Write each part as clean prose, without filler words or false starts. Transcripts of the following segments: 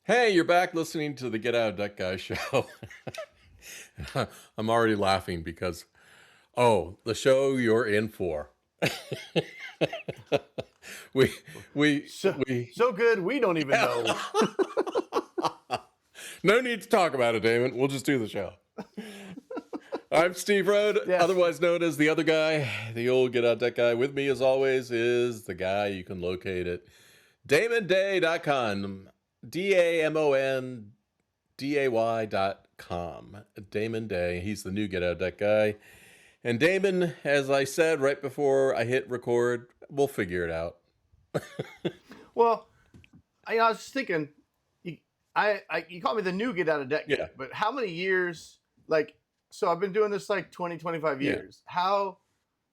Hey, you're back listening to the Get Out of Debt Guy show. I'm already laughing because, the show you're in for. we, we, So, we, so good, we don't even know. no need to talk about it, Damon. We'll just do the show. I'm Steve Rhode, Yes. otherwise known as the other guy, the old Get Out of Debt Guy. With me, as always, is the guy you can locate at DamonDay.com. DamonDay.com. Damon Day. He's the new Get Out of Debt Guy. And Damon, as I said right before I hit record, we'll figure it out. Well, I was just thinking, you call me the new Get Out of Debt guy, Yeah. but how many years, so I've been doing this 20, 25 years.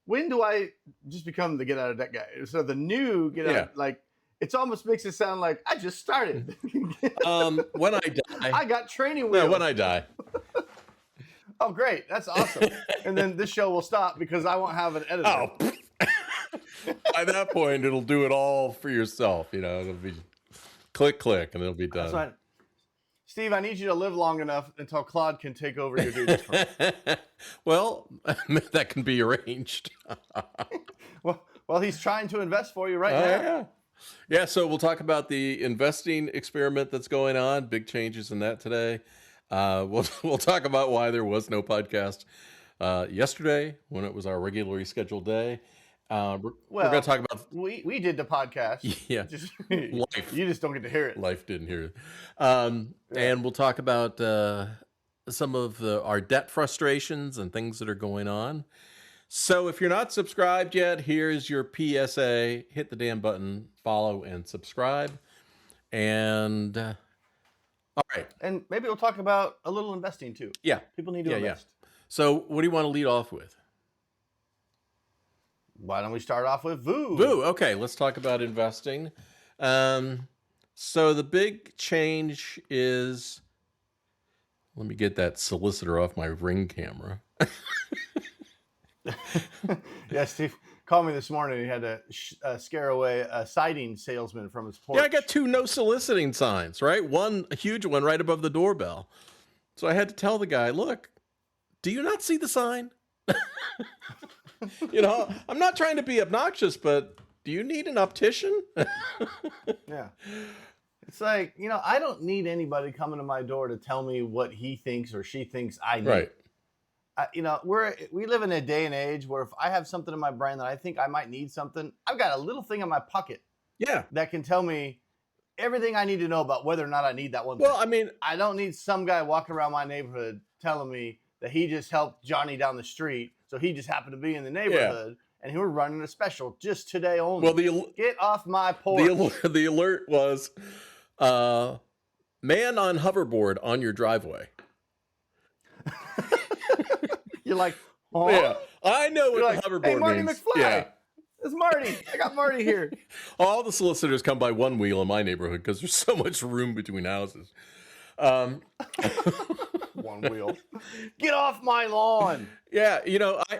When do I just become the Get Out of Debt guy? So the new Get Out, it almost makes it sound like I just started. When I die. I got training wheels. No, when I die. Oh, great. That's awesome. And then this show will stop because I won't have an editor. Oh. By that point, it'll do it all for yourself. It'll be click, and it'll be done. That's right. Steve, I need you to live long enough until Claude can take over your duties for me. Well, that can be arranged. Well, he's trying to invest for you right now. Yeah, so we'll talk about the investing experiment that's going on. Big changes in that today. We'll talk about why there was no podcast yesterday when it was our regularly scheduled day. We're going to talk about... We did the podcast. Yeah. Life. You just don't get to hear it. Life didn't hear it. And we'll talk about some of our debt frustrations and things that are going on. So if you're not subscribed yet, here's your PSA. Hit the damn button, follow, and subscribe. And all right. And maybe we'll talk about a little investing too. Yeah. People need to invest. Yeah. So what do you want to lead off with? Why don't we start off with VOO? VOO. Okay, let's talk about investing. So the big change is... Let me get that solicitor off my Ring camera. Yeah, Steve called me this morning. He had to scare away a siding salesman from his porch. Yeah, I got 2 no soliciting signs, right? One, a huge one right above the doorbell. So I had to tell the guy, look, do you not see the sign? I'm not trying to be obnoxious, but do you need an optician? Yeah. It's like, I don't need anybody coming to my door to tell me what he thinks or she thinks I need. Right. We live in a day and age where if I have something in my brain that I think I might need something, I've got a little thing in my pocket. Yeah. That can tell me everything I need to know about whether or not I need that one thing. Well, I mean, I don't need some guy walking around my neighborhood telling me that he just helped Johnny down the street, so he just happened to be in the neighborhood, and he was running a special just today only. Well, get off my porch. The alert was, man on hoverboard on your driveway. You're like, oh? Yeah, I know what the hoverboard hey, Marty means. McFly. Yeah. It's Marty. I got Marty here. All the solicitors come by one wheel in my neighborhood because there's so much room between houses. One wheel. Get off my lawn. Yeah,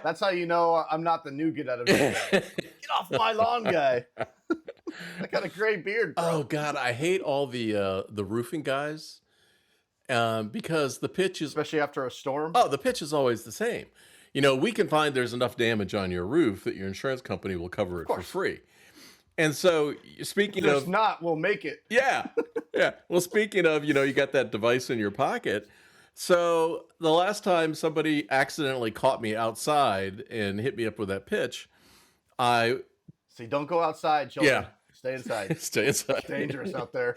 that's how you know I'm not the new Get Out of Debt guy. Get off my lawn guy. I got a gray beard, bro. Oh God, I hate all the roofing guys because the pitch is, especially after a storm. Oh, the pitch is always the same. We can find there's enough damage on your roof that your insurance company will cover it for free. And so, speaking of... If not, we'll make it. Yeah. Yeah. Well, speaking of, you got that device in your pocket. So, the last time somebody accidentally caught me outside and hit me up with that pitch, See, don't go outside, children. Yeah. Stay inside. Stay inside. It's dangerous out there.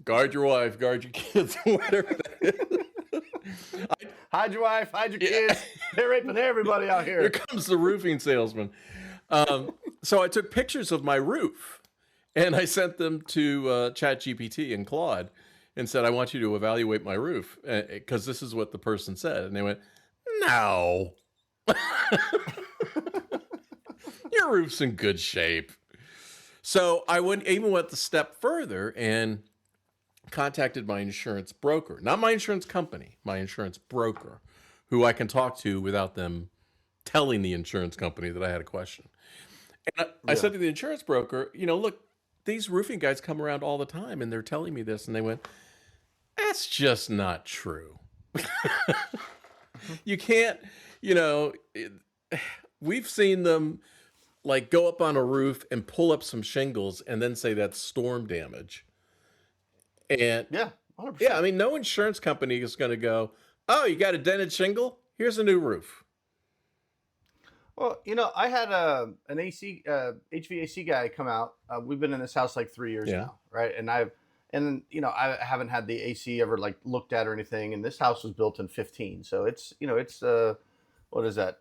Guard your wife, guard your kids, whatever that is. Hide your wife, hide your kids. They're raping everybody out here. Here comes the roofing salesman. So I took pictures of my roof and I sent them to ChatGPT and Claude and said, I want you to evaluate my roof because this is what the person said. And they went, no. Your roof's in good shape. So I even went the step further and contacted my insurance broker, not my insurance company, my insurance broker, who I can talk to without them telling the insurance company that I had a question. And I said to the insurance broker, look, these roofing guys come around all the time and they're telling me this, and they went, that's just not true. You can't, you know, we've seen them like go up on a roof and pull up some shingles and then say that's storm damage. And Yeah, 100%. yeah, I mean, no insurance company is going to go, oh, you got a dented shingle? Here's a new roof. Well, you know, I had an AC HVAC guy come out. We've been in this house like 3 years now, right? And you know, I haven't had the AC ever like looked at or anything. And this house was built in 15, so it's, you know, it's what is that,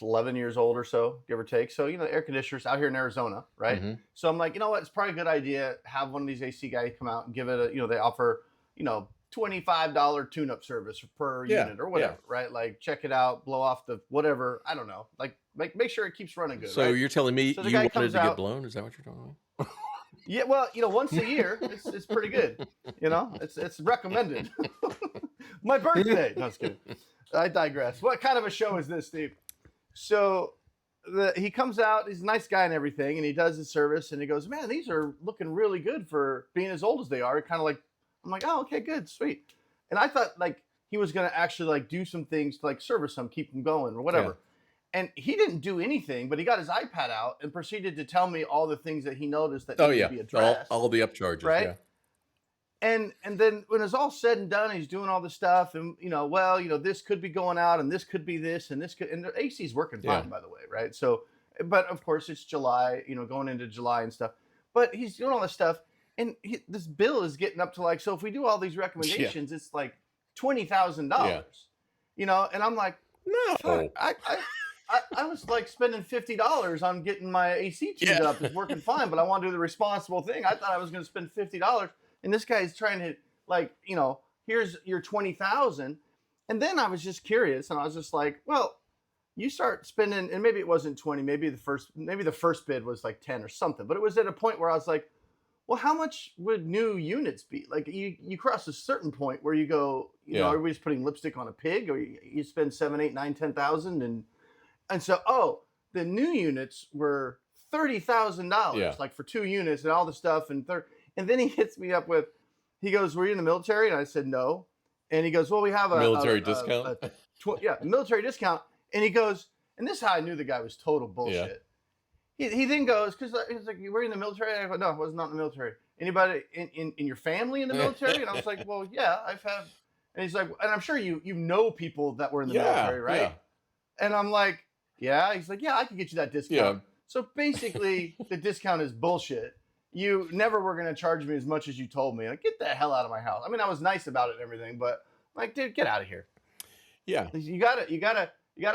11 years old or so, give or take. So, you know, the air conditioners out here in Arizona, right? Mm-hmm. So I'm like, you know what, it's probably a good idea have one of these AC guys come out and give it a, you know, they offer, you know, $25 tune-up service per unit or whatever, right? Like check it out, blow off the whatever, I don't know, like make sure it keeps running good. So right? you're telling me So you wanted to get blown? Is that what you're talking about? Yeah, well, you know, once a year, it's pretty good. You know, it's recommended. My birthday. No, just kidding. I digress. What kind of a show is this, Steve? So he comes out. He's a nice guy and everything, and he does his service, and he goes, "Man, these are looking really good for being as old as they are." Kind of like, I'm like, "Oh, okay, good, sweet." And I thought like he was gonna actually like do some things to like service them, keep them going, or whatever. Yeah. And he didn't do anything, but he got his iPad out and proceeded to tell me all the things that he noticed that needed to be addressed. All the upcharges, right? yeah. And then when it's all said and done, he's doing all this stuff, and you know, well, you know, this could be going out, and this could be this, and this could, and the AC's working fine, by the way, right? So, but of course, it's July, you know, going into July and stuff. But he's doing all this stuff, and this bill is getting up to like, so if we do all these recommendations, it's like $20,000, you know, and I'm like, no, I was like spending $50 on getting my AC tuned up. It's working fine, but I want to do the responsible thing. I thought I was going to spend $50, and this guy's trying to like, you know, here's your $20,000. And then I was just curious, and I was just like, well, you start spending, and maybe it wasn't 20, maybe the first bid was like 10 or something, but it was at a point where I was like, well, how much would new units be? Like you cross a certain point where you go, you know, everybody's putting lipstick on a pig, or you spend 7, 8, 9, 10,000, and so, the new units were $30,000, like for 2 units and all the stuff. And then he hits me up with, he goes, "Were you in the military?" And I said, "No." And he goes, "Well, we have a military discount." Military discount. And he goes, and this is how I knew the guy was total bullshit. He then goes, because he's like, "Were you in the military?" I go, "No, I was not in the military." "Anybody in your family in the military?" And I was like, "Well, yeah, I've had." And he's like, "And I'm sure you know people that were in the military, right?" Yeah. And I'm like, "Yeah." He's like, "Yeah, I can get you that discount." So basically, the discount is bullshit. You never were going to charge me as much as you told me. Like, get the hell out of my house. I mean, I was nice about it and everything, but like, dude, get out of here. Yeah. You gotta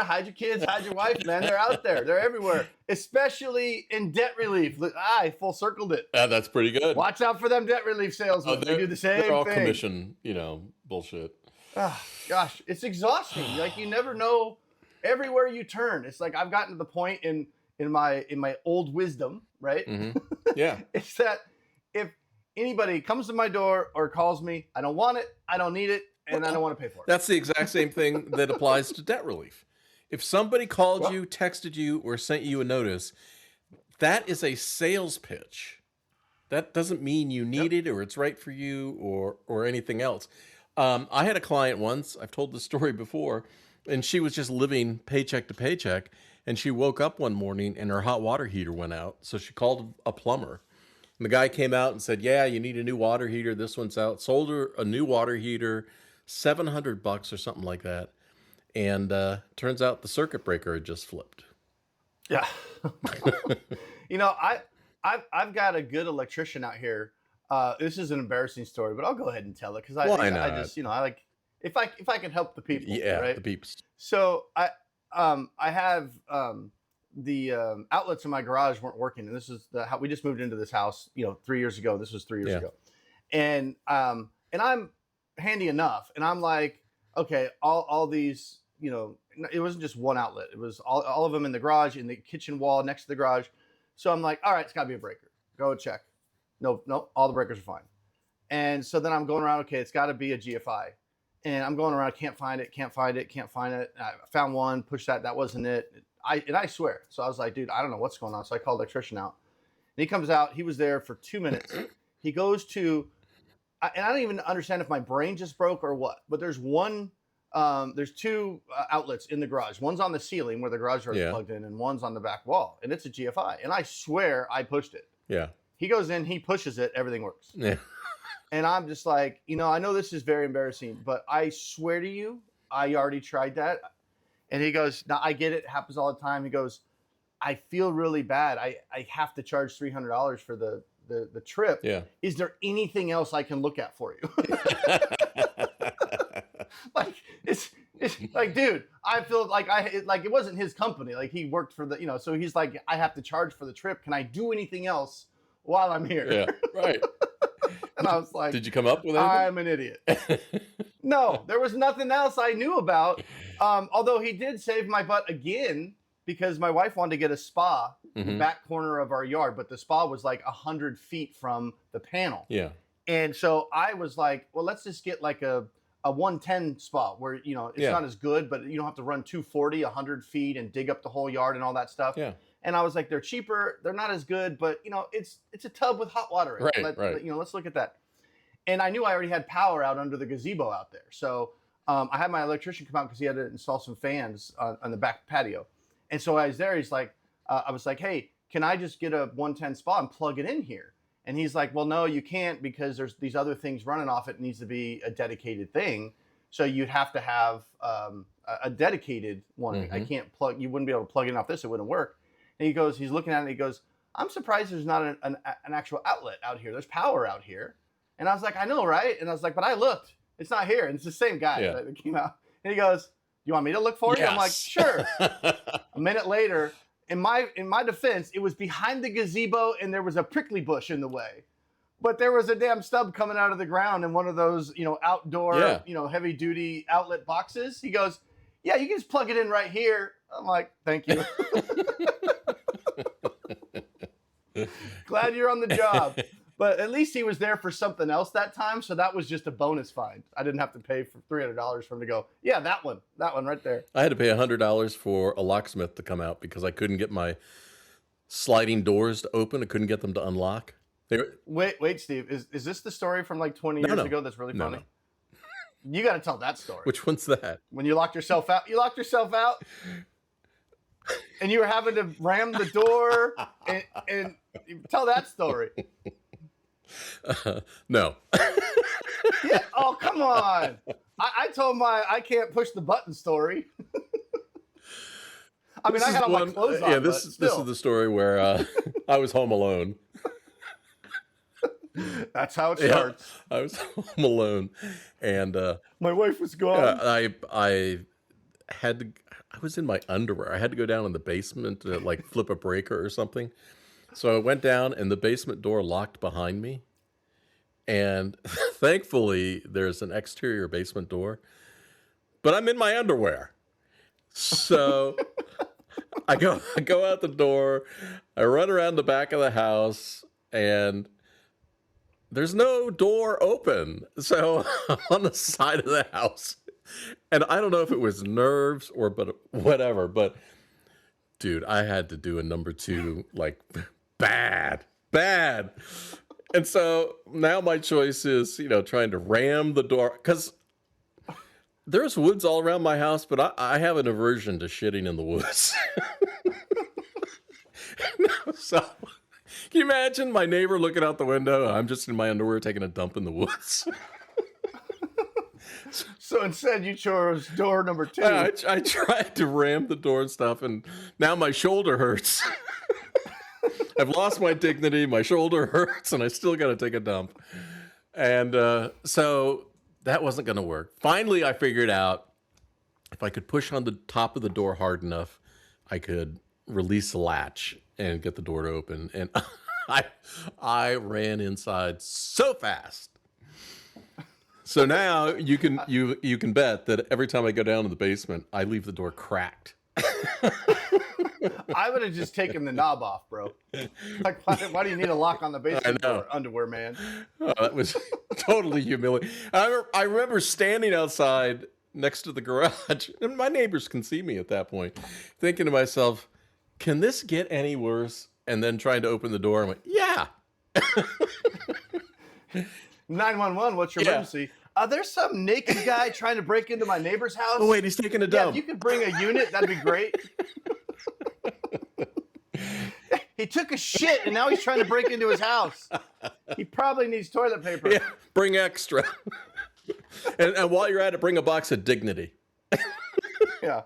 hide your kids, hide your wife, man. They're out there. They're everywhere, especially in debt relief. I full circled it. That's pretty good. Watch out for them debt relief salesmen. They do the same they're all thing. Commission, you know, bullshit. Oh, gosh, it's exhausting. Like, you never know. Everywhere you turn, it's like I've gotten to the point in my old wisdom, right? Mm-hmm. Yeah. It's that if anybody comes to my door or calls me, I don't want it, I don't need it, and I don't want to pay for it. That's the exact same thing that applies to debt relief. If somebody called you, texted you, or sent you a notice, that is a sales pitch. That doesn't mean you need it or it's right for you or anything else. I had a client once, I've told this story before, and she was just living paycheck to paycheck, and she woke up one morning and her hot water heater went out. So she called a plumber. And the guy came out and said, "Yeah, you need a new water heater. This one's out." Sold her a new water heater, $700 or something like that. And turns out the circuit breaker had just flipped. Yeah. You know, I've got a good electrician out here. This is an embarrassing story, but I'll go ahead and tell it because I just, you know, I like if I can help the people. Yeah, right? the peeps. So I have the outlets in my garage weren't working, and this is how we just moved into this house, you know, 3 years ago. This was 3 years ago, and I'm handy enough, and I'm like, okay, all these, you know, it wasn't just one outlet. It was all of them in the garage, in the kitchen wall next to the garage. So I'm like, all right, it's got to be a breaker. Go check. No, all the breakers are fine. And so then I'm going around, okay, it's got to be a GFI. And I'm going around, can't find it. I found one, pushed that wasn't it. I swear. So I was like, dude, I don't know what's going on. So I called the electrician out. he comes out. He was there for 2 minutes. He goes to, and I don't even understand if my brain just broke or what, but there's two outlets in the garage. One's on the ceiling where the garage door is plugged in, and one's on the back wall, and it's a GFI. And I swear I pushed it. Yeah. He goes in, he pushes it, everything works. Yeah. And I'm just like, I know this is very embarrassing, but I swear to you, I already tried that. And he goes, now I get it. It happens all the time. He goes, I feel really bad. I have to charge $300 for the trip. Yeah. Is there anything else I can look at for you? Like, it's like, dude, I feel like it wasn't his company. Like, he worked for the, so he's like, I have to charge for the trip. Can I do anything else while I'm here? Yeah. Right. And I was like, did you come up with anything? I'm an idiot. No, there was nothing else I knew about. Although he did save my butt again, because my wife wanted to get a spa in the back corner of our yard, but the spa was like 100 feet from the panel. Yeah. And so I was like, well, let's just get like a 110 spa where, it's not as good, but you don't have to run 240, 100 feet and dig up the whole yard and all that stuff. Yeah. And I was like, they're cheaper. They're not as good, but it's a tub with hot water in it. Right. Let's look at that. And I knew I already had power out under the gazebo out there. So I had my electrician come out because he had to install some fans on the back patio. And so I was there. He's like, I was like, hey, can I just get a 110 spa and plug it in here? And he's like, well, no, you can't, because there's these other things running off it. It needs to be a dedicated thing. So you'd have to have a dedicated one. I can't you wouldn't be able to plug it off this. It wouldn't work. And he's looking at it and he goes, I'm surprised there's not an actual outlet out here. There's power out here. And I was like, I know, right? And I was like, but I looked. It's not here. And it's the same guy that came out. And he goes, you want me to look for you? I'm like, sure. A minute later, in my defense, it was behind the gazebo and there was a prickly bush in the way. But there was a damn stub coming out of the ground in one of those, outdoor, heavy duty outlet boxes. He goes, yeah, you can just plug it in right here. I'm like, thank you. Glad you're on the job. But at least he was there for something else that time. So that was just a bonus find. I didn't have to pay for $300 for him to go, yeah, that one right there. I had to pay $100 for a locksmith to come out because I couldn't get my sliding doors to open. I couldn't get them to unlock. Wait, Steve, is this the story from like 20 years ago that's really funny? No. You got to tell that story. Which one's that? When you locked yourself out? You locked yourself out? And you were having to ram the door and tell that story. No. Yeah. Oh, come on. I told my I can't push the button story. I mean, I had all my clothes on. Yeah, this is the story where I was home alone. That's how it starts. Yeah, I was home alone, and my wife was gone. I was in my underwear. I had to go down in the basement to like flip a breaker or something. So I went down, and the basement door locked behind me. And thankfully, there's an exterior basement door, but I'm in my underwear. So I go out the door. I run around the back of the house, and there's no door open. So I'm on the side of the house. And I don't know if it was nerves or whatever, but dude, I had to do a number 2, like bad. And so now my choice is, trying to ram the door, because there's woods all around my house, but I have an aversion to shitting in the woods. So can you imagine my neighbor looking out the window? I'm just in my underwear taking a dump in the woods. So instead, you chose door number 2. I tried to ram the door and stuff, and now my shoulder hurts. I've lost my dignity. My shoulder hurts, and I still got to take a dump. And so that wasn't going to work. Finally, I figured out if I could push on the top of the door hard enough, I could release the latch and get the door to open. And I ran inside so fast. So now you can bet that every time I go down to the basement, I leave the door cracked. I would have just taken the knob off, bro. Like, why do you need a lock on the basement door, underwear man? Oh, that was totally humiliating. I remember standing outside next to the garage, and my neighbors can see me at that point, thinking to myself, can this get any worse? and then trying to open the door. I went, yeah. 911, what's your emergency? There's some naked guy trying to break into my neighbor's house. Oh, wait, he's taking a Yeah, dump. if you could bring a unit, that'd be great. He took a shit, and now he's trying to break into his house. He probably needs toilet paper. Yeah, bring extra. and while you're at it, bring a box of Dignity. Yeah.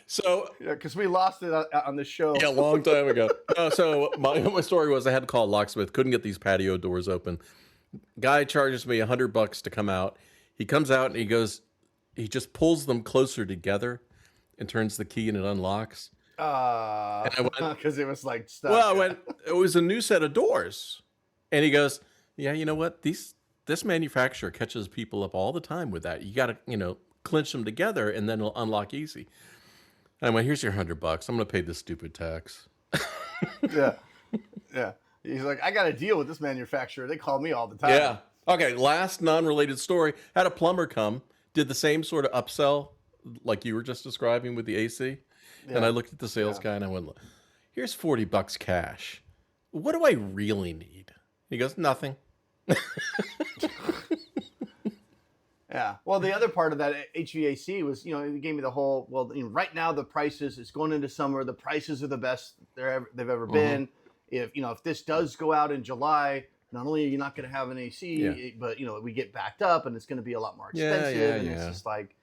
So, because we lost it on the show. yeah, a long time ago. So my story was I had to call a locksmith, couldn't get these patio doors open. Guy charges me $100 to come out. He comes out and he just pulls them closer together and turns the key and it unlocks. Because it was like stuck. Well, it was a new set of doors. And he goes, yeah, you know what? This manufacturer catches people up all the time with that. You got to, clinch them together and then it'll unlock easy. I went, here's your $100. I'm going to pay this stupid tax. Yeah. He's like, I got to deal with this manufacturer. They call me all the time. Yeah. Okay. Last non-related story. Had a plumber come, did the same sort of upsell like you were just describing with the AC. Yeah. And I looked at the sales guy and I went, here's $40 cash. What do I really need? He goes, nothing. Yeah. Well, the other part of that HVAC was, he gave me the whole, right now the prices, it's going into summer, the prices are the best they've ever been. If this does go out in July, not only are you not going to have an AC, but, we get backed up and it's going to be a lot more expensive. And it's just like,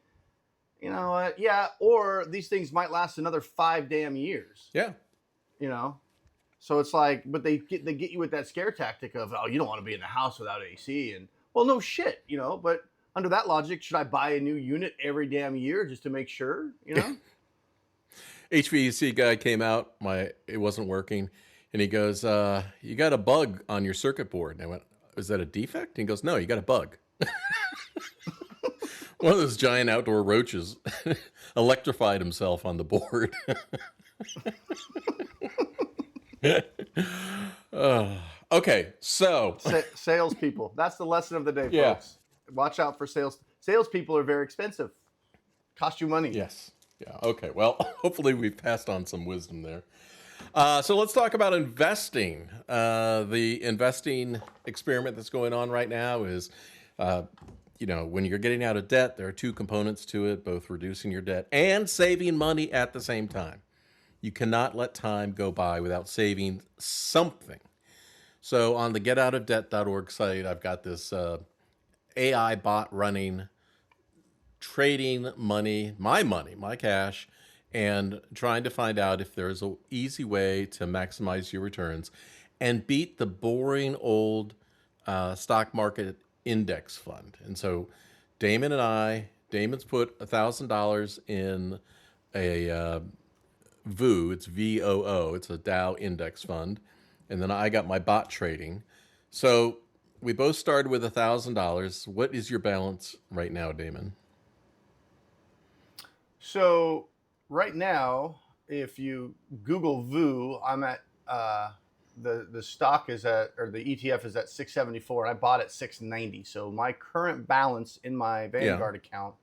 you know what? Yeah. Or these things might last another 5 damn years. Yeah. So it's like, but they get you with that scare tactic of, oh, you don't want to be in the house without AC. And well, no shit, but under that logic, should I buy a new unit every damn year just to make sure, HVAC guy came out, it wasn't working. And he goes, you got a bug on your circuit board. And I went, is that a defect? And he goes, no, you got a bug. One of those giant outdoor roaches electrified himself on the board. Okay, so. Salespeople. That's the lesson of the day, folks. Watch out for sales. Salespeople are very expensive. Cost you money. Yes. Yeah. Okay. Well, hopefully we've passed on some wisdom there. So let's talk about investing. The investing experiment that's going on right now is, when you're getting out of debt, there are two components to it, both reducing your debt and saving money at the same time. You cannot let time go by without saving something. So on the getoutofdebt.org site, I've got this AI bot running, trading money, my cash, and trying to find out if there's an easy way to maximize your returns and beat the boring old stock market index fund. And so Damon's put $1,000 in a VOO, it's VOO, it's a Dow index fund. And then I got my bot trading. So we both started with $1,000. What is your balance right now, Damon? So right now, if you Google VOO, I'm at the stock is at, or the ETF is at 674, and I bought at 690. So my current balance in my Vanguard account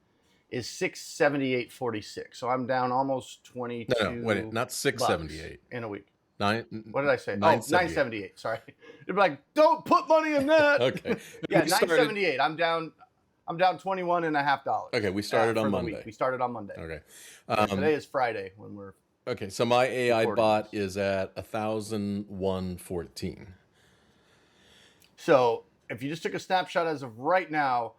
is 678.46. So I'm down almost 22. No, wait, not 678 in a week. What did I say? 978. Sorry. They'd be like, don't put money in that. Okay. Yeah, 978. I'm down $21.50. Okay, we started on Monday. We started on Monday. Okay. Today is Friday when we're. Okay, so my AI bot is at 1,114. So if you just took a snapshot as of right now,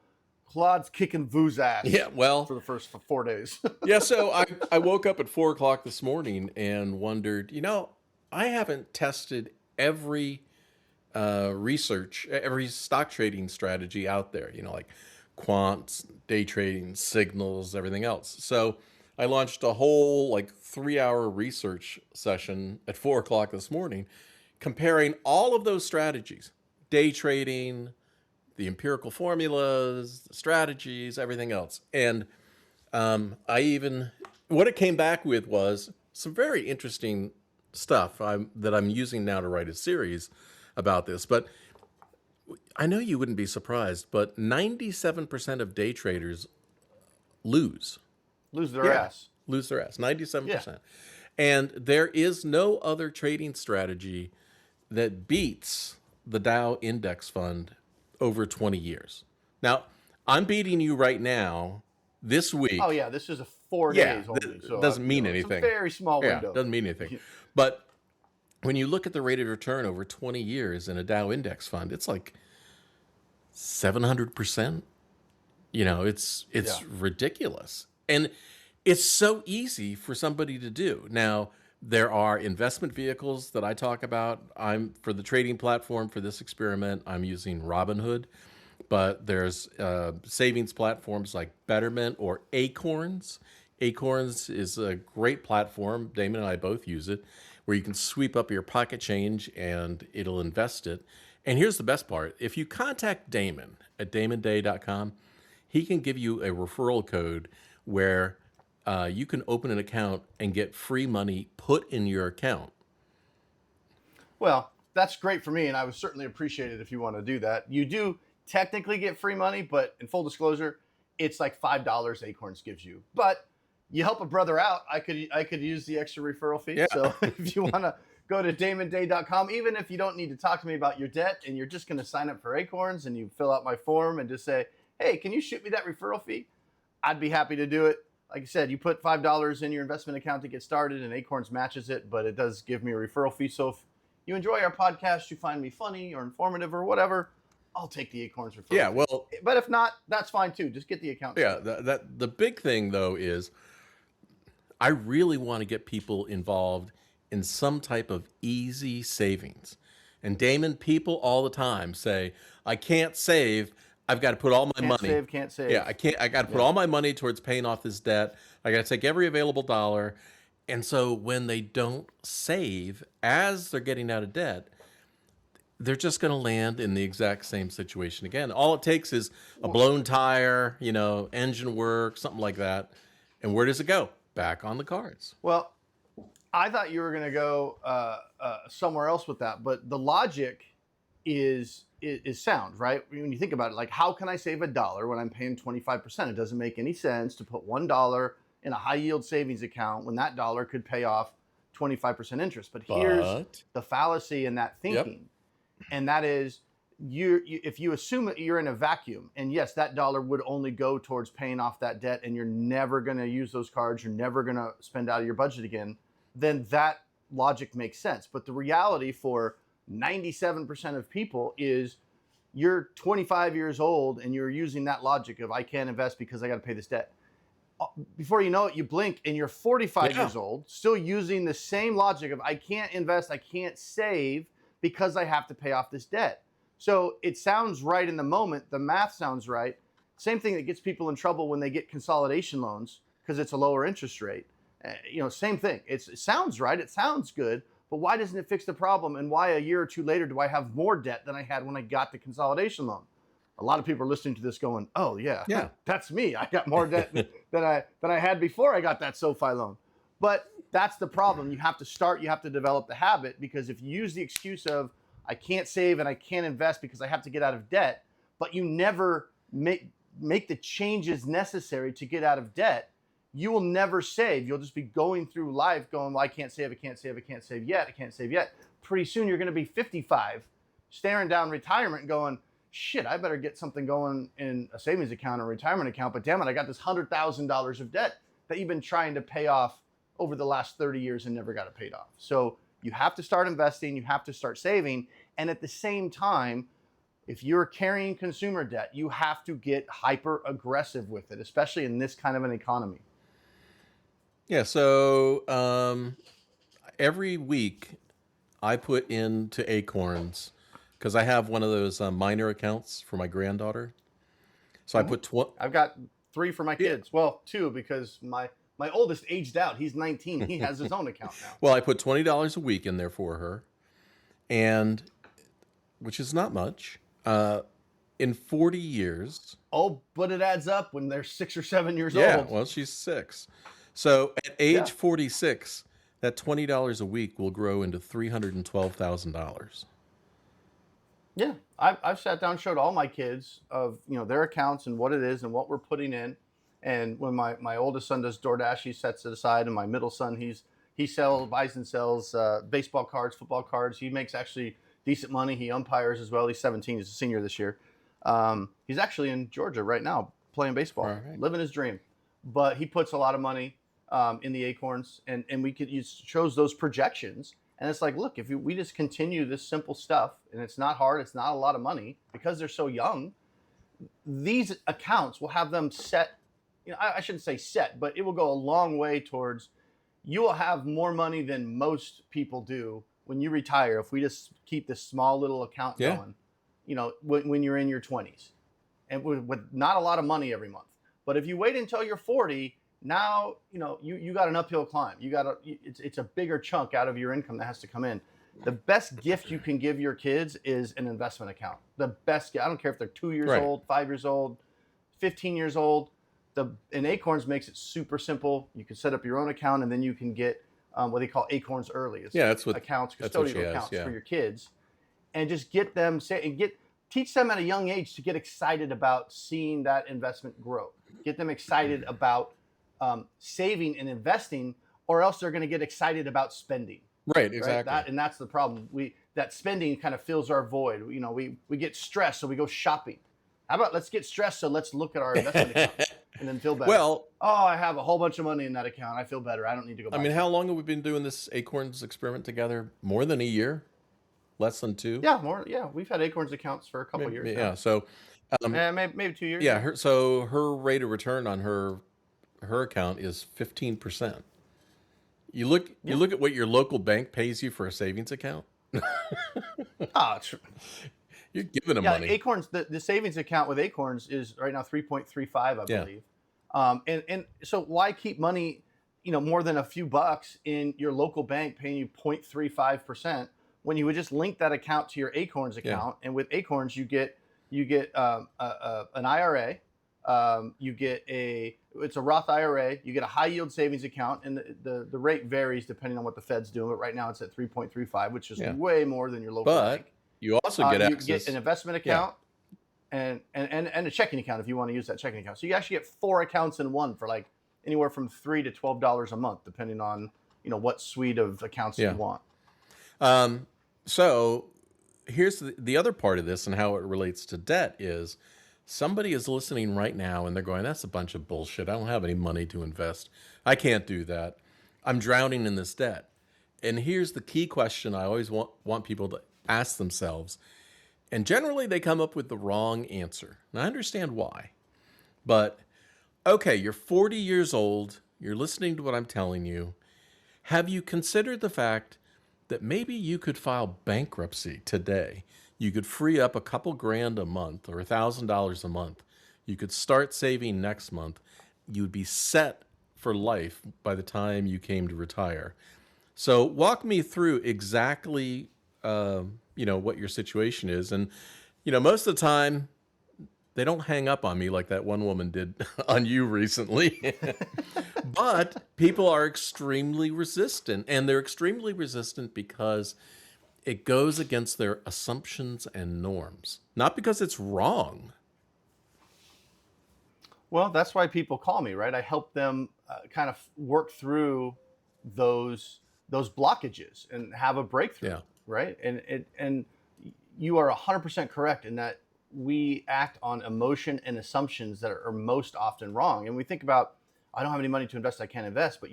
Claude's kicking VOO's ass. Yeah, well, for the first 4 days. Yeah, so I woke up at 4 o'clock this morning and wondered, I haven't tested every research, every stock trading strategy out there, like quants, day trading, signals, everything else. So I launched a whole 3-hour research session at 4 o'clock this morning, comparing all of those strategies, day trading, the empirical formulas, the strategies, everything else. And what it came back with was some very interesting stuff that I'm using now to write a series about this. But I know you wouldn't be surprised, but 97% of day traders lose their ass. Lose their ass, 97%. And there is no other trading strategy that beats the Dow Index Fund over 20 years. Now, I'm beating you right now this Oh week. yeah, this is a 4 Yeah, days only, it so doesn't mean it's a anything. very small Yeah, window. doesn't mean anything. But when you look at the rate of return over 20 years in a Dow Index Fund, it's like 700%. It's Yeah. ridiculous. And it's so easy for somebody to do. Now, there are investment vehicles that I talk about. I'm for the trading platform for this experiment, I'm using Robinhood, but there's savings platforms like Betterment or Acorns. Acorns is a great platform. Damon and I both use it, where you can sweep up your pocket change and it'll invest it. And here's the best part. If you contact Damon at damonday.com, he can give you a referral code where you can open an account and get free money put in your account. Well, that's great for me, and I would certainly appreciate it if you want to do that. You do technically get free money, but in full disclosure, it's like $5 Acorns gives you. But you help a brother out. I could use the extra referral fee. Yeah. So if you want to go to damonday.com, even if you don't need to talk to me about your debt and you're just going to sign up for Acorns and you fill out my form and just say, hey, can you shoot me that referral fee? I'd be happy to do it. Like I said, you put $5 in your investment account to get started and Acorns matches it, but it does give me a referral fee. So if you enjoy our podcast, you find me funny or informative or whatever, I'll take the Acorns referral Yeah, fee. well, But if not, that's fine too. Just get the account. yeah, the big thing though is I really want to get people involved in some type of easy savings. And Damon, people all the time say, I can't save. I've got to put all my money. Can't save. Yeah, I got to put all my money towards paying off this debt. I got to take every available dollar. And so when they don't save as they're getting out of debt, they're just going to land in the exact same situation again. All it takes is a blown tire, engine work, something like that. And where does it go? Back on the cards. Well, I thought you were going to go somewhere else with that, but the logic is sound, right? When you think about it, like how can I save $1 when I'm paying 25%? It doesn't make any sense to put $1 in a high yield savings account when that dollar could pay off 25% interest. But here's the fallacy in that thinking, and that is if you assume that you're in a vacuum, and yes, that dollar would only go towards paying off that debt, and you're never going to use those cards, you're never going to spend out of your budget again, then that logic makes sense. But the reality for 97% of people is you're 25 years old and you're using that logic of I can't invest because I got to pay this debt. Before you know it, you blink and you're 45 years old, still using the same logic of I can't invest, I can't save because I have to pay off this debt. So it sounds right in the moment. The math sounds right. Same thing that gets people in trouble when they get consolidation loans because it's a lower interest rate. Same thing. It sounds right. It sounds good. But why doesn't it fix the problem? And why a year or two later do I have more debt than I had when I got the consolidation loan? A lot of people are listening to this going, oh, yeah, that's me. I got more debt than I had before I got that SoFi loan. But that's the problem. You have to develop the habit, because if you use the excuse of I can't save and I can't invest because I have to get out of debt, but you never make the changes necessary to get out of debt, you will never save. You'll just be going through life going, well, I can't save yet. Pretty soon you're going to be 55, staring down retirement and going, shit, I better get something going in a savings account or retirement account. But damn it, I got this $100,000 of debt that you've been trying to pay off over the last 30 years and never got it paid off. So you have to start investing, you have to start saving. And at the same time, if you're carrying consumer debt, you have to get hyper aggressive with it, especially in this kind of an economy. Yeah, so every week I put into Acorns because I have one of those minor accounts for my granddaughter. So I put I've got 3 for my kids. Well, 2 because my oldest aged out. He's 19. He has his own account now. Well, I put $20 a week in there for her, and which is not much. In 40 years. Oh, but it adds up when they're 6 or 7 years old. Yeah, well, she's 6. So at age 46, that $20 a week will grow into $312,000. Yeah, I've sat down and showed all my kids of their accounts and what it is and what we're putting in. And when my oldest son does DoorDash, he sets it aside, and my middle son, he's buys and sells baseball cards, football cards. He makes actually decent money. He umpires as well. He's 17. He's a senior this year. He's actually in Georgia right now playing baseball, Right. living his dream. But he puts a lot of money in the Acorns, and we could use shows those projections. And it's like, look, if we just continue this simple stuff, and it's not hard, it's not a lot of money, because they're so young, these accounts will have them set. I shouldn't say set, but it will go a long way towards, you will have more money than most people do when you retire if we just keep this small little account going, when you're in your 20s, and with not a lot of money every month. But if you wait until you're 40, now you got an uphill climb. It's a bigger chunk out of your income that has to come in. The best gift you can give your kids is an investment account. The best gift. I don't care if they're 2 years old, 5 years old, 15 years old. And Acorns makes it super simple. You can set up your own account, and then you can get what they call Acorns Early. It's that's what accounts, that's what she custodial has, accounts for your kids, and just get them teach them at a young age to get excited about seeing that investment grow. Get them excited about saving and investing, or else they're going to get excited about spending. Right, exactly. Right? That's the problem. That spending kind of fills our void. We get stressed, so we go shopping. How about let's get stressed, so let's look at our investment account and then feel better. Well, I have a whole bunch of money in that account. I feel better. I don't need to go buy how long have we been doing this Acorns experiment together? More than a year? Less than 2? Yeah, more. Yeah, we've had Acorns accounts for a couple of years now. Yeah, so maybe 2 years. yeah, her rate of return on her account is 15%. You look at what your local bank pays you for a savings account. You're giving them money. Acorns, the savings account with Acorns is right now 3.35, I believe. And so why keep money, more than a few bucks in your local bank paying you 0.35%, when you would just link that account to your Acorns account? And with Acorns, you get an IRA, it's a Roth IRA, you get a high yield savings account, and the rate varies depending on what the Fed's doing. But right now it's at 3.35, which is way more than your local bank. You also get access. You get an investment account and a checking account if you want to use that checking account. So you actually get 4 accounts in one for like anywhere from $3 to $12 a month, depending on what suite of accounts you want. So here's the other part of this and how it relates to debt is, somebody is listening right now and they're going, that's a bunch of bullshit. I don't have any money to invest. I can't do that. I'm drowning in this debt. And here's the key question I always want people to ask themselves. And generally they come up with the wrong answer. And I understand why. But, okay, you're 40 years old. You're listening to what I'm telling you. Have you considered the fact that maybe you could file bankruptcy today? You could free up a couple grand a month or $1,000 a month. You could start saving next month. You'd be set for life by the time you came to retire. So walk me through exactly, what your situation is. And, most of the time they don't hang up on me like that one woman did on you recently. But people are extremely resistant, and they're extremely resistant because it goes against their assumptions and norms, not because it's wrong. Well, that's why people call me, right? I help them kind of work through those blockages and have a breakthrough, right? And you are 100% correct in that we act on emotion and assumptions that are most often wrong. And we think about, I don't have any money to invest, I can't invest. But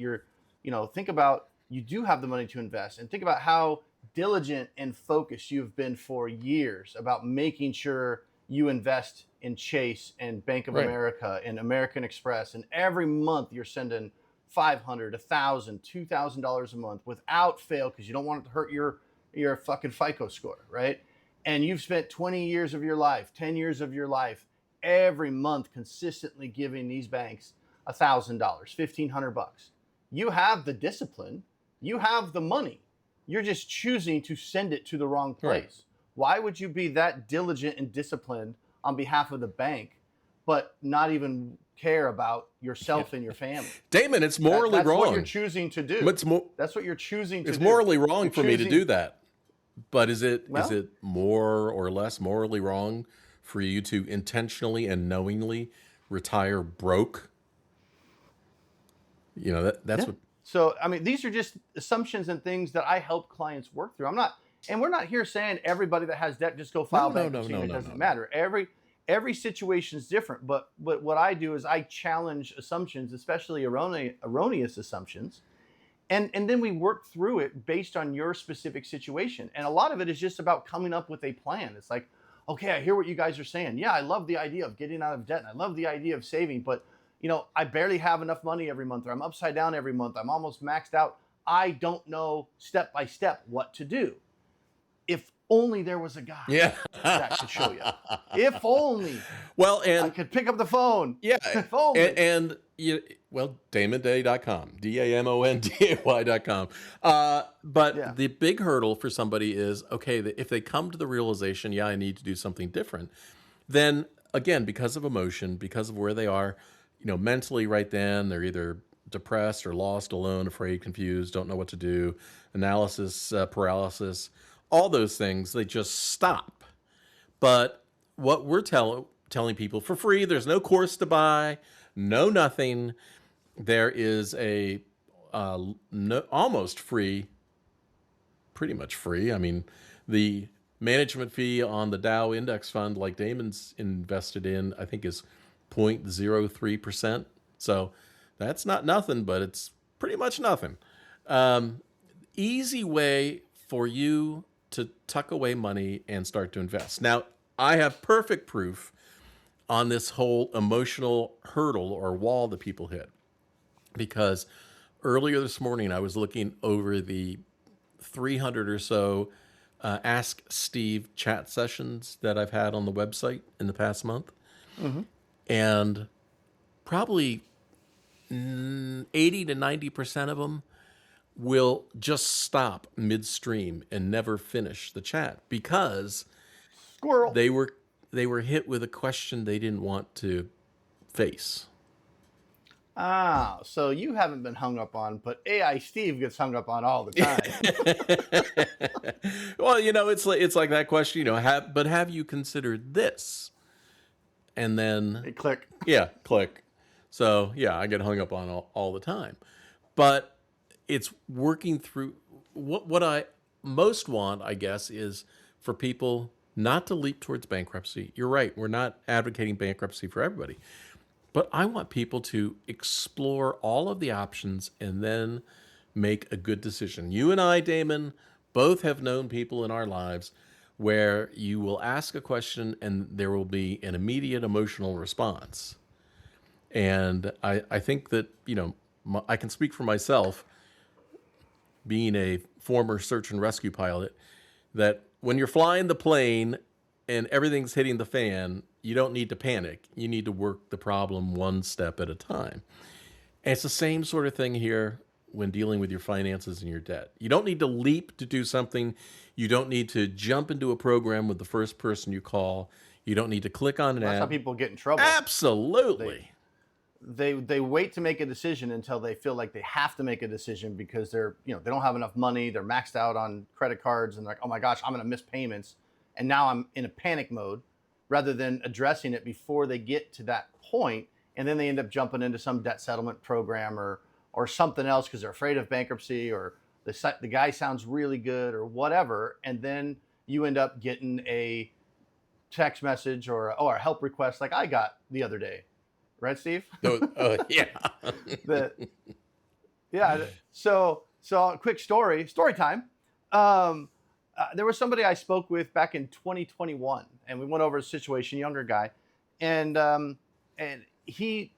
think about, you do have the money to invest, and think about how diligent and focused you've been for years about making sure you invest in Chase and Bank of America and American Express, and every month you're sending $500, $1,000, $2,000 a month without fail, because you don't want it to hurt your fucking FICO score, right? And you've spent 20 years of your life, 10 years of your life, every month consistently giving these banks $1,000, $1,500. You have the discipline, you have the money. You're just choosing to send it to the wrong place. Right. Why would you be that diligent and disciplined on behalf of the bank, but not even care about yourself and your family? Damon, it's morally that's wrong. That's what you're choosing to do. That's what you're choosing to do. It's morally wrong for me to do that. But is it more or less morally wrong for you to intentionally and knowingly retire broke? That's what. So, I mean, these are just assumptions and things that I help clients work through. And we're not here saying everybody that has debt just go file bankruptcy. It doesn't matter. Every situation is different. But what I do is I challenge assumptions, especially erroneous assumptions. And then we work through it based on your specific situation. And a lot of it is just about coming up with a plan. It's like, okay, I hear what you guys are saying. Yeah, I love the idea of getting out of debt. And I love the idea of saving, but I barely have enough money every month, or I'm upside down every month. I'm almost maxed out. I don't know step by step what to do. If only there was a guy that could show you. If only. Well, and I could pick up the phone. Yeah. If only. And Damonday.com, DAMONDAY.com. But the big hurdle for somebody is, okay, if they come to the realization, I need to do something different, then again, because of emotion, because of where they are, mentally right then, they're either depressed or lost, alone, afraid, confused, don't know what to do, analysis paralysis, all those things, they just stop. But what we're telling people for free, there's no course to buy, no nothing. There is a almost free, pretty much free. I mean, the management fee on the Dow index fund, like Damon's invested in, I think is 0.03%. So that's not nothing, but it's pretty much nothing. Easy way for you to tuck away money and start to invest. Now, I have perfect proof on this whole emotional hurdle or wall that people hit, because earlier this morning I was looking over the 300 or so Ask Steve chat sessions that I've had on the website in the past month. Mm-hmm. And probably 80 to 90% of them will just stop midstream and never finish the chat because Squirrel. They were hit with a question they didn't want to face. Ah, so you haven't been hung up on, but AI Steve gets hung up on all the time. Well, it's like that question, but have you considered this? And then Hey, click. Yeah, click. So I get hung up on all the time. But it's working through what I most want, I guess, is for people not to leap towards bankruptcy. You're right. We're not advocating bankruptcy for everybody. But I want people to explore all of the options and then make a good decision. You and I, Damon, both have known people in our lives where you will ask a question and there will be an immediate emotional response. And I think that, I can speak for myself, being a former search and rescue pilot, that when you're flying the plane and everything's hitting the fan, you don't need to panic. You need to work the problem one step at a time. And it's the same sort of thing here when dealing with your finances and your debt. You don't need to leap to do something. You don't need to jump into a program with the first person you call. You don't need to click on an ad. That's how people get in trouble. Absolutely. They wait to make a decision until they feel like they have to make a decision because they don't have enough money. They're maxed out on credit cards and they're like, oh my gosh, I'm going to miss payments. And now I'm in a panic mode rather than addressing it before they get to that point. And then they end up jumping into some debt settlement program or something else because they're afraid of bankruptcy or the guy sounds really good or whatever. And then you end up getting a text message or a help request like I got the other day. Right, Steve? Yeah. So quick story time. There was somebody I spoke with back in 2021, and we went over a situation, younger guy, and he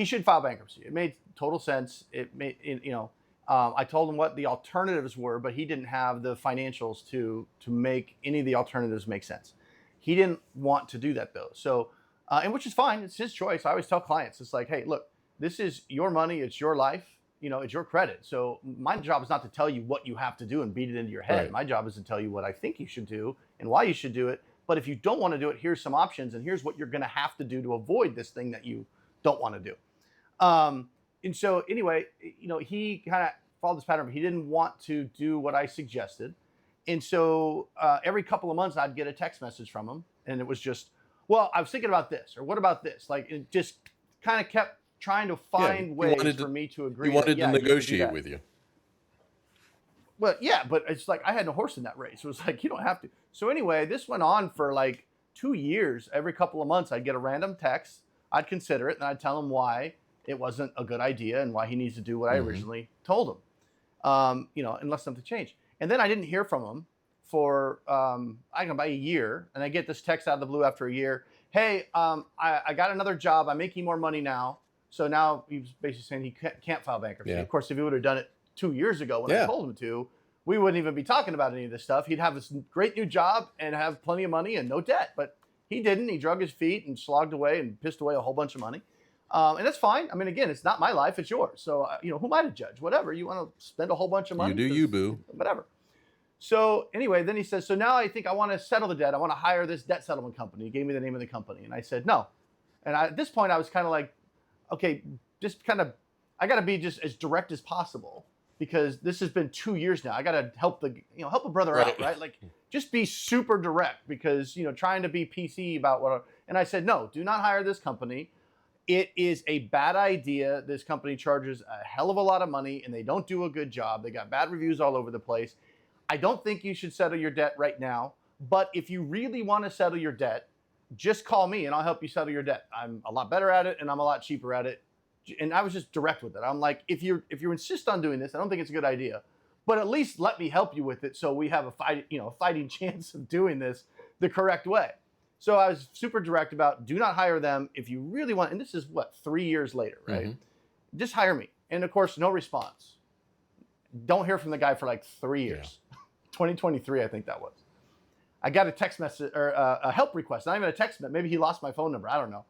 should file bankruptcy. It made total sense. I told him what the alternatives were, but he didn't have the financials to make any of the alternatives make sense. He didn't want to do that though. So. And which is fine. It's his choice. I always tell clients, it's like, hey, look, this is your money. It's your life. It's your credit. So my job is not to tell you what you have to do and beat it into your head. Right. My job is to tell you what I think you should do and why you should do it. But if you don't want to do it, here's some options. And here's what you're going to have to do to avoid this thing that you don't want to do. And so anyway, he kind of followed this pattern. But he didn't want to do what I suggested. And so every couple of months, I'd get a text message from him. And it was just, well, I was thinking about this, or what about this? Like, it just kind of kept trying to find ways for me to agree. He wanted that, to you can do negotiate that. with you. Well, yeah, but it's like I had no horse in that race. It was like, you don't have to. So anyway, this went on for like 2 years. Every couple of months, I'd get a random text. I'd consider it, and I'd tell him why it wasn't a good idea and why he needs to do what I originally told him. Unless something changed. And then I didn't hear from him for about a year, and I get this text out of the blue after a year. Hey, I got another job. I'm making more money now. So now he's basically saying he can't file bankruptcy. Yeah. Of course, if he would have done it 2 years ago when I told him to, we wouldn't even be talking about any of this stuff. He'd have this great new job and have plenty of money and no debt. But he didn't. He drug his feet and slogged away and pissed away a whole bunch of money. And that's fine. I mean, again, it's not my life. It's yours. So, who am I to judge? Whatever. You want to spend a whole bunch of money? You do you, boo. Whatever. So anyway, then he says, so now I think I want to settle the debt. I want to hire this debt settlement company. He gave me the name of the company. And I said, no. And at this point, I was kind of like, okay, I got to be just as direct as possible because this has been 2 years now. I got to help help a brother out, right? Like just be super direct because, trying to be PC about and I said, no, do not hire this company. It is a bad idea. This company charges a hell of a lot of money and they don't do a good job. They got bad reviews all over the place. I don't think you should settle your debt right now. But if you really want to settle your debt, just call me and I'll help you settle your debt. I'm a lot better at it and I'm a lot cheaper at it. And I was just direct with it. I'm like, if you insist on doing this, I don't think it's a good idea. But at least let me help you with it so we have a fighting chance of doing this the correct way. So I was super direct about do not hire them if you really want. And this is 3 years later, right? Just hire me. And of course, no response. Don't hear from the guy for like 3 years. 2023, I think that was. I got a text message or a help request. Not even a text message. Maybe he lost my phone number. I don't know.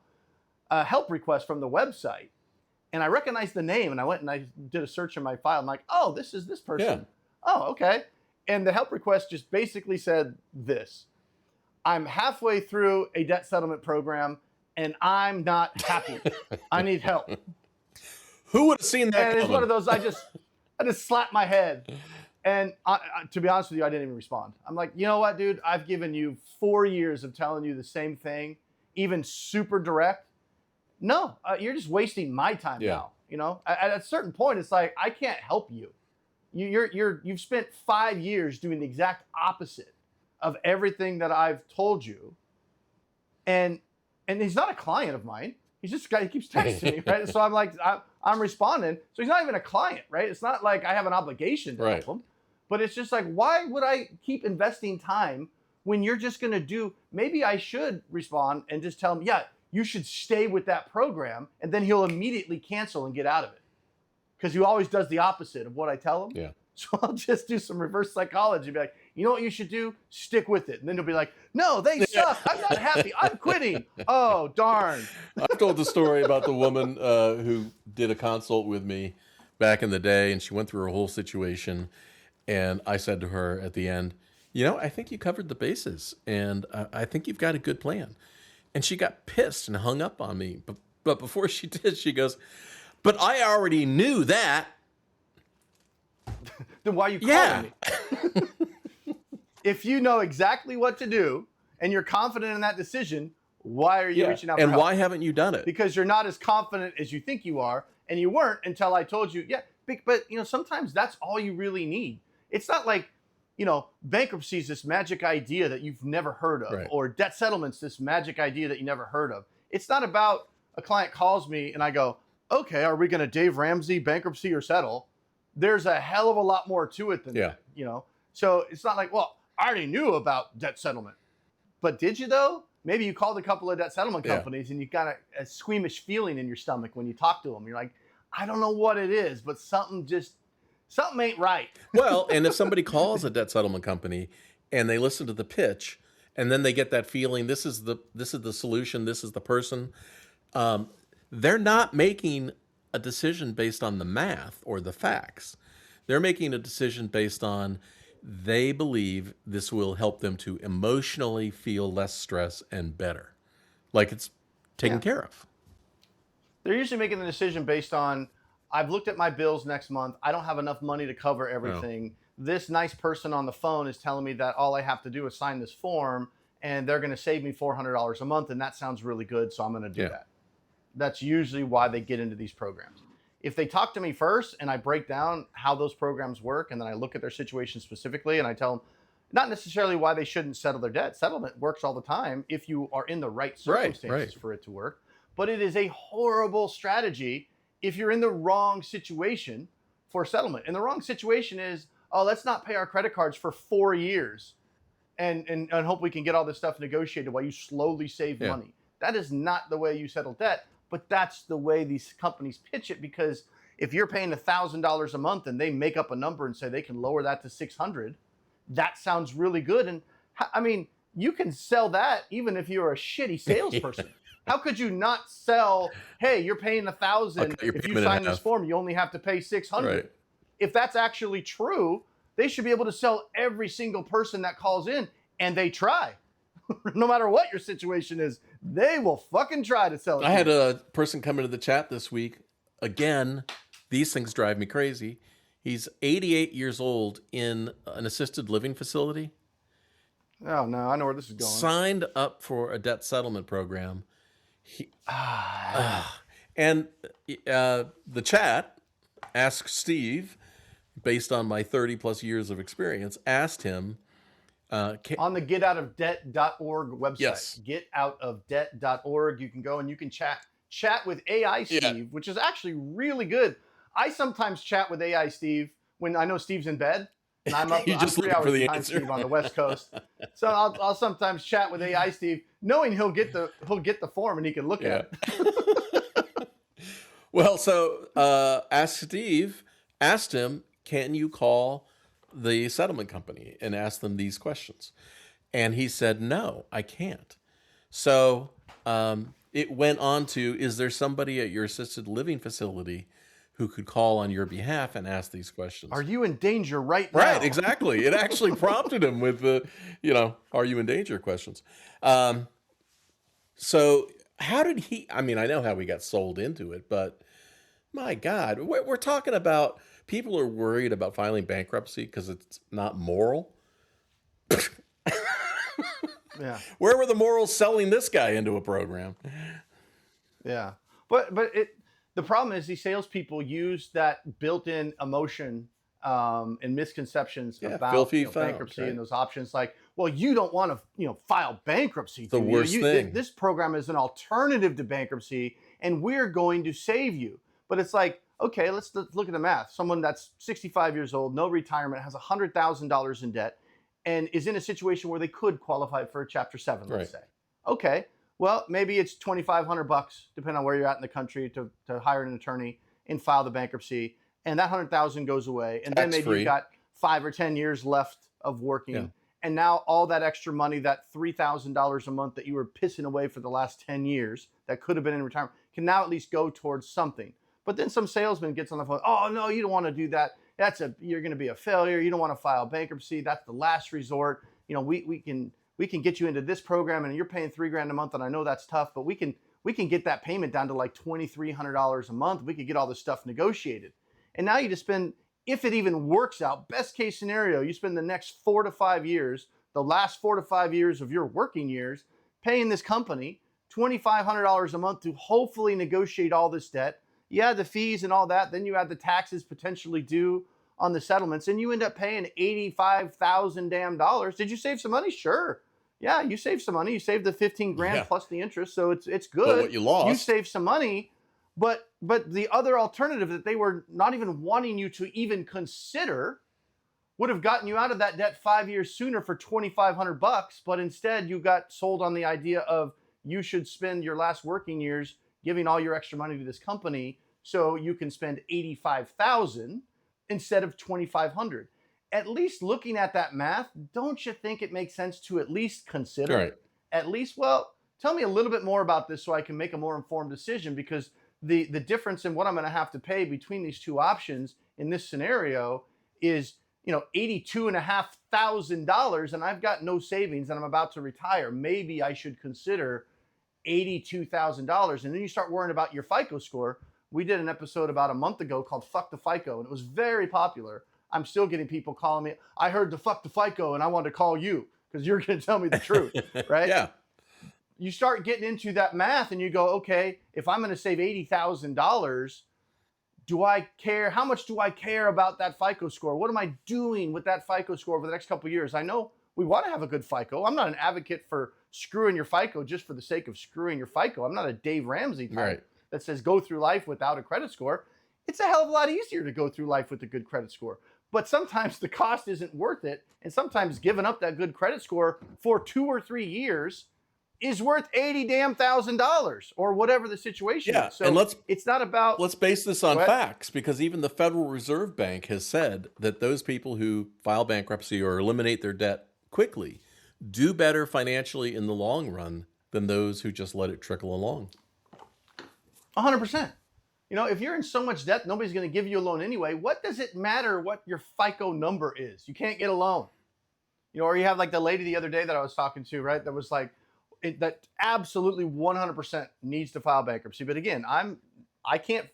A help request from the website. And I recognized the name. And I went and I did a search in my file. I'm like, oh, this is this person. Yeah. Oh, okay. And the help request just basically said this. I'm halfway through a debt settlement program and I'm not happy. I need help. Who would have seen that? And it's one of those, I just slapped my head. And to be honest with you, I didn't even respond. I'm like, you know what, dude? I've given you 4 years of telling you the same thing, even super direct. No, you're just wasting my time now. At a certain point, it's like, I can't help you. You've spent 5 years doing the exact opposite of everything that I've told you. And he's not a client of mine. He's just a guy who keeps texting me, right? So I'm like, I'm responding. So he's not even a client, right? It's not like I have an obligation to help him. But it's just like, why would I keep investing time when you're just going to do, maybe I should respond and just tell him, yeah, you should stay with that program. And then he'll immediately cancel and get out of it. Because he always does the opposite of what I tell him. Yeah. So I'll just do some reverse psychology and be like, you know what you should do? Stick with it. And then he'll be like, no, they suck. I'm not happy. I'm quitting. Oh, darn. I've told the story about the woman who did a consult with me back in the day, and she went through her whole situation. And I said to her at the end, I think you covered the bases, and I think you've got a good plan. And she got pissed and hung up on me. But before she did, she goes, but I already knew that. Then why are you calling me? If you know exactly what to do and you're confident in that decision, why are you reaching out for and help? why haven't you done it? Because you're not as confident as you think you are, and you weren't until I told you. Yeah, but sometimes that's all you really need. It's not like, bankruptcy is this magic idea that you've never heard of, or debt settlement's this magic idea that you never heard of. It's not about a client calls me and I go, okay, are we going to Dave Ramsey bankruptcy or settle? There's a hell of a lot more to it than that, So it's not like, well, I already knew about debt settlement. But did you though? Maybe you called a couple of debt settlement companies and you got a squeamish feeling in your stomach when you talk to them. You're like, I don't know what it is, but something ain't right. Well, and if somebody calls a debt settlement company and they listen to the pitch and then they get that feeling, this is the solution, this is the person, they're not making a decision based on the math or the facts. They're making a decision based on they believe this will help them to emotionally feel less stress and better. Like it's taken care of. They're usually making the decision based on, I've looked at my bills next month. I don't have enough money to cover everything. No. This nice person on the phone is telling me that all I have to do is sign this form and they're going to save me $400 a month. And that sounds really good. So I'm going to do that. That's usually why they get into these programs. If they talk to me first and I break down how those programs work, and then I look at their situation specifically and I tell them not necessarily why they shouldn't settle their debt. Settlement works all the time if you are in the right circumstances for it to work. But it is a horrible strategy if you're in the wrong situation for settlement. And the wrong situation is, oh, let's not pay our credit cards for 4 years and hope we can get all this stuff negotiated while you slowly save money. That is not the way you settle debt, but that's the way these companies pitch it, because if you're paying $1,000 a month and they make up a number and say they can lower that to $600, that sounds really good. And I mean, you can sell that even if you're a shitty salesperson. How could you not sell, hey, you're paying $1,000. If you sign this form, you only have to pay $600. Right. If that's actually true, they should be able to sell every single person that calls in, and they try. No matter what your situation is, they will fucking try to sell it. I had a person come into the chat this week. Again, these things drive me crazy. He's 88 years old in an assisted living facility. Oh, no, I know where this is going. Signed up for a debt settlement program. And the chat asked Steve, based on my 30 plus years of experience, asked him, on the getoutofdebt.org website, yes. Getoutofdebt.org, you can go and you can chat with AI Steve, which is actually really good. I sometimes chat with AI Steve when I know Steve's in bed and I'm up. You just look for the answer. Steve on the West Coast, so I'll sometimes chat with AI Steve, knowing he'll get the form and he can look at it. Well, so asked him, can you call the settlement company and ask them these questions? And he said, no, I can't. So it went on to, is there somebody at your assisted living facility who could call on your behalf and ask these questions? Are you in danger right now? Right, exactly. It actually prompted him with the, are you in danger questions. So how did he, I mean, I know how we got sold into it, but my God, we're talking about people are worried about filing bankruptcy because it's not moral. Yeah. Where were the morals selling this guy into a program? Yeah. But the problem is these salespeople use that built-in emotion and misconceptions about bankruptcy, right? And those options, like, well, you don't want to file bankruptcy. The worst thing. This program is an alternative to bankruptcy, and we're going to save you. But it's like, okay, let's look at the math. Someone that's 65 years old, no retirement, has $100,000 in debt, and is in a situation where they could qualify for a Chapter 7, let's say. Okay, well, maybe it's $2,500, depending on where you're at in the country, to hire an attorney and file the bankruptcy, and that $100,000 goes away, and then maybe you've got 5 or 10 years left of working, and now all that extra money, that $3,000 a month that you were pissing away for the last 10 years, that could have been in retirement, can now at least go towards something. But then some salesman gets on the phone. Oh, no, you don't want to do that. You're going to be a failure. You don't want to file bankruptcy. That's the last resort. We can get you into this program, and you're paying $3,000 a month. And I know that's tough, but we can get that payment down to like $2,300 a month. We could get all this stuff negotiated. And now you just spend, if it even works out, best case scenario, you spend the next 4 to 5 years, the last 4 to 5 years of your working years, paying this company $2,500 a month to hopefully negotiate all this debt. You add the fees and all that, then you add the taxes potentially due on the settlements, and you end up paying $85,000 damn dollars. Did you save some money? Sure. Yeah, you saved some money. You saved the $15,000 plus the interest, so it's good. But what you lost. You saved some money, but the other alternative that they were not even wanting you to even consider would have gotten you out of that debt 5 years sooner for $2,500, but instead you got sold on the idea of you should spend your last working years giving all your extra money to this company so you can spend $85,000 instead of $2,500. At least looking at that math, don't you think it makes sense to at least consider it? At least, well, tell me a little bit more about this so I can make a more informed decision, because the difference in what I'm going to have to pay between these two options in this scenario is, $82,500, and I've got no savings and I'm about to retire. Maybe I should consider $82,000. And then you start worrying about your FICO score. We did an episode about a month ago called Fuck the FICO, and it was very popular. I'm still getting people calling me. I heard the Fuck the FICO and I wanted to call you because you're going to tell me the truth, right? Yeah. you start getting into that math and you go, okay, if I'm going to save $80,000, do I care? How much do I care about that FICO score? What am I doing with that FICO score over the next couple of years? I know we want to have a good FICO. I'm not an advocate for screwing your FICO just for the sake of screwing your FICO. I'm not a Dave Ramsey type that says go through life without a credit score. It's a hell of a lot easier to go through life with a good credit score. But sometimes the cost isn't worth it. And sometimes giving up that good credit score for 2 or 3 years is worth $80,000 or whatever the situation is. So and it's not about... Let's base this on facts, because even the Federal Reserve Bank has said that those people who file bankruptcy or eliminate their debt quickly do better financially in the long run than those who just let it trickle along. 100%. You know, if you're in so much debt, nobody's going to give you a loan anyway. What does it matter what your FICO number is? You can't get a loan. You know, or you have like the lady the other day that I was talking to, right? That was like, that absolutely 100% needs to file bankruptcy. But again, I can't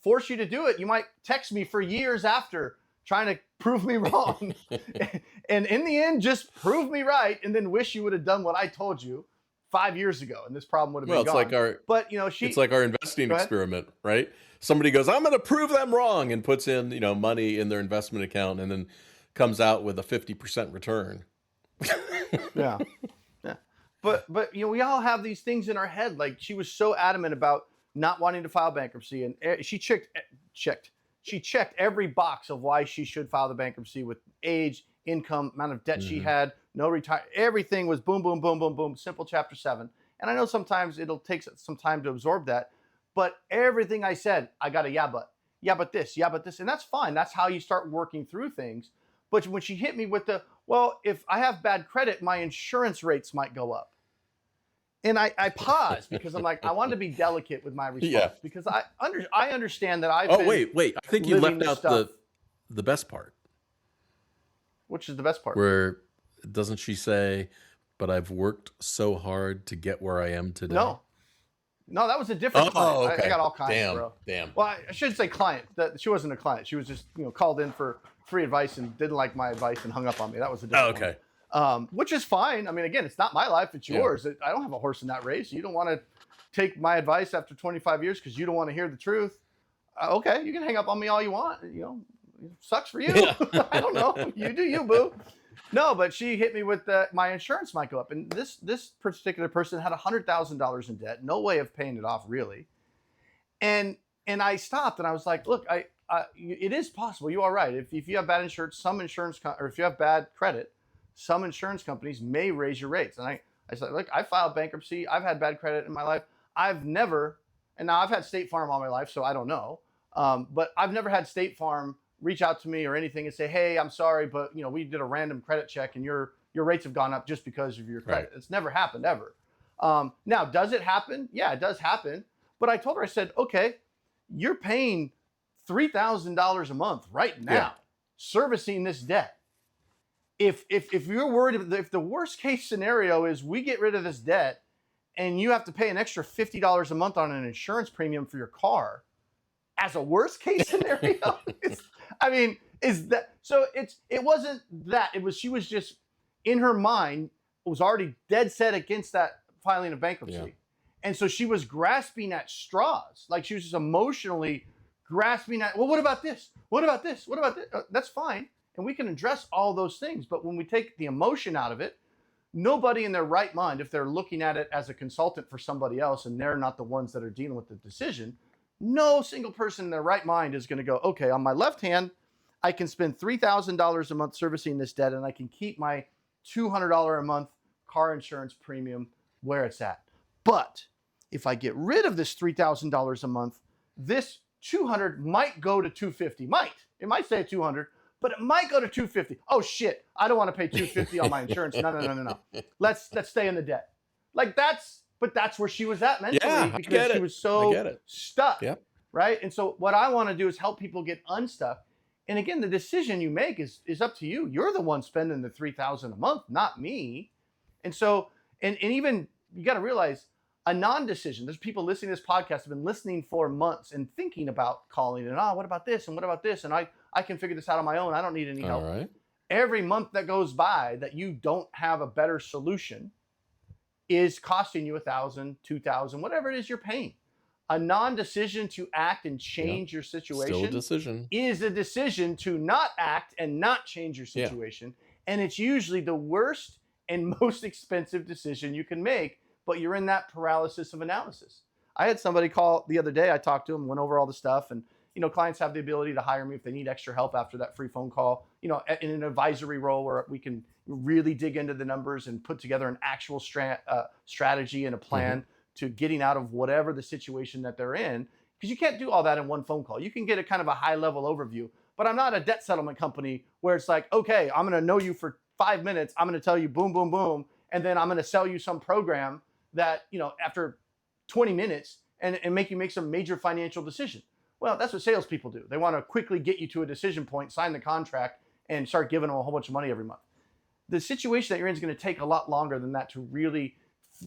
force you to do it. You might text me for years after trying to prove me wrong. And in the end, just prove me right and then wish you would have done what I told you 5 years ago, and this problem would have been gone. It's like our investing experiment, right? Somebody goes, I'm going to prove them wrong, and puts in, you know, money in their investment account, and then comes out with a 50% return. Yeah. But you know, we all have these things in our head. Like, she was so adamant about not wanting to file bankruptcy, and she checked every box of why she should file the bankruptcy with age, income, amount of debt she had, no retire. Everything was boom, boom, boom, boom, boom. Simple Chapter 7. And I know sometimes it'll take some time to absorb that, but everything I said, I got a yeah, but this, and that's fine. That's how you start working through things. But when she hit me with the, well, if I have bad credit, my insurance rates might go up. And I paused because I'm like, I wanted to be delicate with my response because I understand that I've been wait. I think you left out the best part. Which is the best part? Where doesn't she say, but I've worked so hard to get where I am today? No, that was a different client. Okay. I got all kinds, bro. Damn. Well, I shouldn't say client. She wasn't a client. She was just, you know, called in for free advice and didn't like my advice and hung up on me. That was a different one. Which is fine. I mean, again, it's not my life, it's yours. I don't have a horse in that race. You don't want to take my advice after 25 years because you don't want to hear the truth. Okay, you can hang up on me all you want. You know, sucks for you. I don't know. You do you, boo. No, but she hit me with my insurance might go up. And this particular person had $100,000 in debt. No way of paying it off, really. And I stopped and I was like, look, it is possible. You are right. If you have bad insurance, or if you have bad credit, some insurance companies may raise your rates. And I said, look, I filed bankruptcy. I've had bad credit in my life. I've never, and now I've had State Farm all my life, so I don't know. But I've never had State Farm reach out to me or anything and say, hey, I'm sorry, but you know, we did a random credit check and your rates have gone up just because of your credit. It's never happened ever. Now, does it happen? Yeah, it does happen. But I told her, I said, okay, you're paying $3,000 a month right now servicing this debt. If you're worried, if the worst case scenario is we get rid of this debt and you have to pay an extra $50 a month on an insurance premium for your car, as a worst case scenario, is that so? It wasn't that. It was she was just in her mind was already dead set against that filing of bankruptcy, and so she was grasping at straws. Like she was just emotionally grasping at. Well, what about this? What about this? What about this? That's fine. And we can address all those things. But when we take the emotion out of it, nobody in their right mind, if they're looking at it as a consultant for somebody else and they're not the ones that are dealing with the decision, no single person in their right mind is going to go, okay, on my left hand, I can spend $3,000 a month servicing this debt and I can keep my $200 a month car insurance premium where it's at. But if I get rid of this $3,000 a month, this $200 might go to $250. It might say $200. But it might go to $250. Oh shit! I don't want to pay $250 on my insurance. No. Let's stay in the debt. Like that's where she was at mentally because she was so stuck. Yep. Right. And so what I want to do is help people get unstuck. And again, the decision you make is up to you. You're the one spending the $3,000 a month, not me. And so and even you got to realize a non-decision. There's people listening to this podcast have been listening for months and thinking about calling and what about this and what about this and I can figure this out on my own. I don't need any help. All right. Every month that goes by that you don't have a better solution is costing you $1,000, $2,000, whatever it is you're paying. A non-decision to act and change your situation Still a decision. is a decision to not act and not change your situation. And it's usually the worst and most expensive decision you can make, but you're in that paralysis of analysis. I had somebody call the other day. I talked to him, went over all the stuff, and clients have the ability to hire me if they need extra help after that free phone call, in an advisory role where we can really dig into the numbers and put together an actual strategy and a plan to getting out of whatever the situation that they're in. Because you can't do all that in one phone call. You can get a kind of a high level overview, but I'm not a debt settlement company where it's like, okay, I'm going to know you for 5 minutes. I'm going to tell you boom, boom, boom. And then I'm going to sell you some program that, after 20 minutes and make you make some major financial decision. Well, that's what salespeople do. They want to quickly get you to a decision point, sign the contract, and start giving them a whole bunch of money every month. The situation that you're in is going to take a lot longer than that to really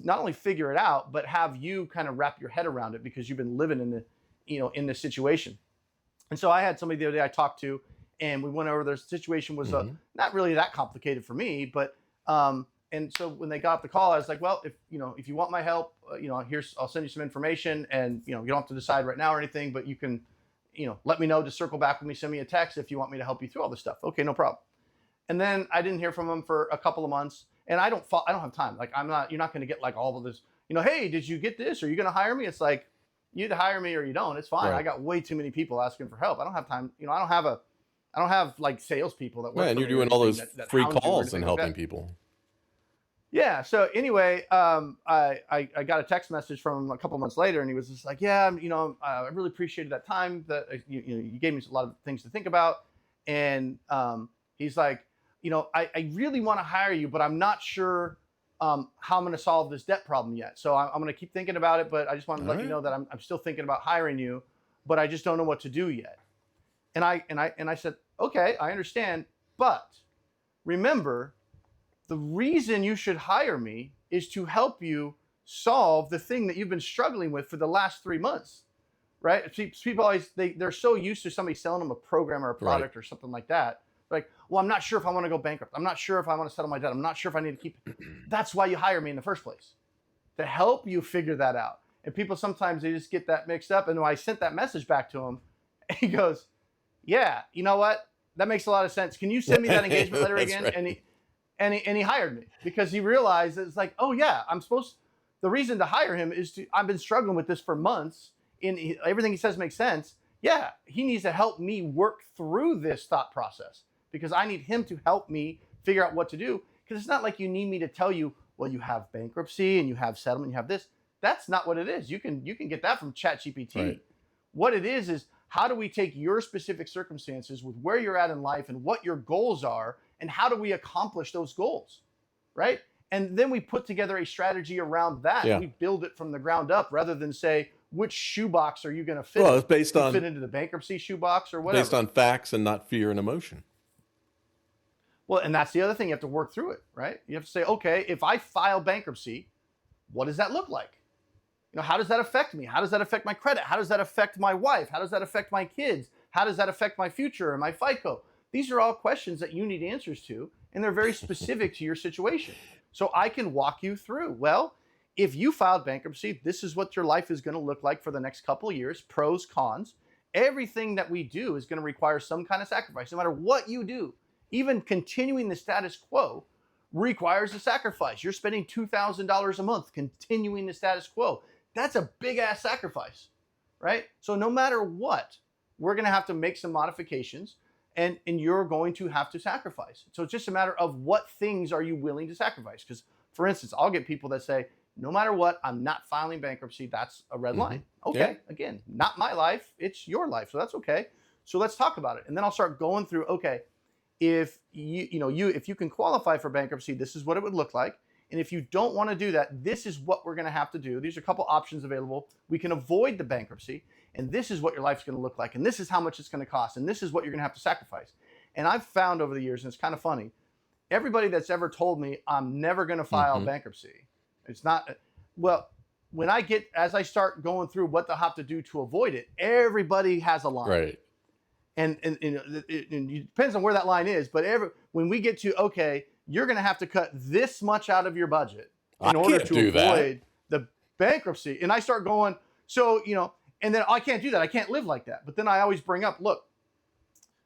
not only figure it out, but have you kind of wrap your head around it because you've been living in the, in this situation. And so I had somebody the other day I talked to, and we went over their situation was not really that complicated for me, but and so when they got off the call, I was like, well, if you want my help, I'll send you some information, and you don't have to decide right now or anything, but you can, let me know, just circle back with me, send me a text if you want me to help you through all this stuff. Okay, no problem. And then I didn't hear from him for a couple of months, and I don't have time. Like you're not going to get like all of this, hey, did you get this? Are you going to hire me? It's like, you either hire me or you don't. It's fine. Right. I got way too many people asking for help. I don't have time. I don't have like salespeople that work. Yeah, and you're doing all those free calls and helping people. Yeah. So anyway, I got a text message from him a couple months later, and he was just like, yeah, I really appreciated that time that you gave me a lot of things to think about. And he's like, I really want to hire you, but I'm not sure how I'm going to solve this debt problem yet. So I'm going to keep thinking about it, but I just want to let you know that I'm still thinking about hiring you, but I just don't know what to do yet. And I said, okay, I understand, but remember, the reason you should hire me is to help you solve the thing that you've been struggling with for the last 3 months, right? People always, they're so used to somebody selling them a program or a product or something like that. Like, well, I'm not sure if I want to go bankrupt. I'm not sure if I want to settle my debt. I'm not sure if I need to keep it. That's why you hire me in the first place, to help you figure that out. And people sometimes, they just get that mixed up. And when I sent that message back to him, he goes, yeah, you know what? That makes a lot of sense. Can you send me that engagement letter again? Right. And he hired me because he realized that it's like, oh yeah, the reason to hire him is I've been struggling with this for months, and everything he says makes sense. Yeah, he needs to help me work through this thought process because I need him to help me figure out what to do. Because it's not like you need me to tell you, well, you have bankruptcy and you have settlement, you have this. That's not what it is. You can get that from ChatGPT. Right. What it is how do we take your specific circumstances with where you're at in life and what your goals are, and how do we accomplish those goals, right? And then we put together a strategy around that. Yeah. We build it from the ground up rather than say, which shoebox are you going to fit? Well, it's based on fit into the bankruptcy shoebox or whatever. Based on facts and not fear and emotion. Well, and that's the other thing. You have to work through it, right? You have to say, okay, if I file bankruptcy, what does that look like? How does that affect me? How does that affect my credit? How does that affect my wife? How does that affect my kids? How does that affect my future and my FICO? These are all questions that you need answers to, and they're very specific to your situation. So I can walk you through. Well, if you filed bankruptcy, this is what your life is going to look like for the next couple of years, pros, cons. Everything that we do is going to require some kind of sacrifice, no matter what you do. Even continuing the status quo requires a sacrifice. You're spending $2,000 a month continuing the status quo. That's a big ass sacrifice, right? So no matter what, we're going to have to make some modifications, and you're going to have to sacrifice. So it's just a matter of what things are you willing to sacrifice. Because, for instance, I'll get people that say, no matter what, I'm not filing bankruptcy. That's a red line. Okay, yeah. Again, not my life. It's your life. So that's okay. So let's talk about it. And then I'll start going through, okay, if if you can qualify for bankruptcy, this is what it would look like. And if you don't want to do that, this is what we're going to have to do. These are a couple options available. We can avoid the bankruptcy, and this is what your life's going to look like, and this is how much it's going to cost, and this is what you're going to have to sacrifice. And I've found over the years, and it's kind of funny, everybody that's ever told me I'm never going to file bankruptcy, it's not, well, as I start going through what they'll have to do to avoid it, everybody has a line. Right. And it depends on where that line is, but when we get to, okay, you're going to have to cut this much out of your budget I in order can't to do that. avoid the bankruptcy. And I start going, so, and then I can't do that. I can't live like that. But then I always bring up, look,